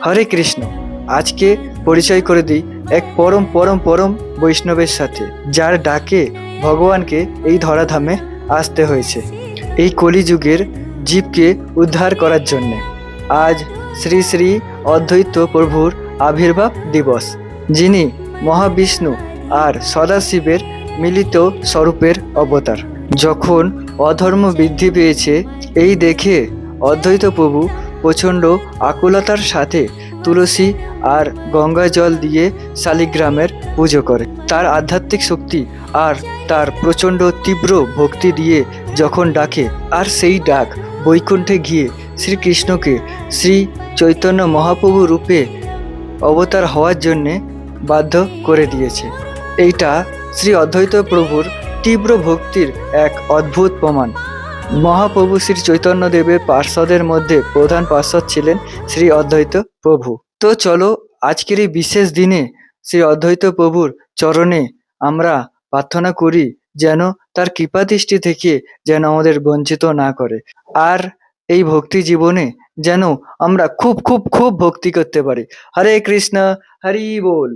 হরে কৃষ্ণ। আজকে পরিচয় করে দিই এক পরম পরম পরম বৈষ্ণবের সাথে, যার ডাকে ভগবানকে এই ধরাধামে আসতে হয়েছে এই কলিযুগের জীবকে উদ্ধার করার জন্যে। আজ শ্রী শ্রী অদ্বৈত প্রভুর আবির্ভাব দিবস, যিনি মহাবিষ্ণু আর সদাশিবের মিলিত স্বরূপের অবতার। যখন অধর্ম বৃদ্ধি পেয়েছে এই দেখে অদ্বৈত প্রভু প্রচণ্ড আকুলতার সাথে তুলসী আর গঙ্গা জল দিয়ে শালিগ্রামের পুজো করে। তার আধ্যাত্মিক শক্তি আর তার প্রচণ্ড তীব্র ভক্তি দিয়ে যখন ডাকে, আর সেই ডাক বৈকুণ্ঠে গিয়ে শ্রীকৃষ্ণকে শ্রী চৈতন্য মহাপ্রভু রূপে অবতার হওয়ার জন্যে বাধ্য করে দিয়েছে। এইটা শ্রী অদ্বৈত প্রভুর তীব্র ভক্তির এক অদ্ভুত প্রমাণ। মহাপ্রভু শ্রী চৈতন্যদেবের পার্ষদের মধ্যে প্রধান পার্ষদ ছিলেন শ্রী অদ্বৈত প্রভু। তো চলো আজকের এই বিশেষ দিনে শ্রী অদ্বৈত প্রভুর চরণে আমরা প্রার্থনা করি, যেন তার কৃপা দৃষ্টি থেকে যেন আমাদের বঞ্চিত না করে, আর এই ভক্তি জীবনে যেন আমরা খুব খুব খুব ভক্তি করতে পারি। হরে কৃষ্ণ, হরি বল।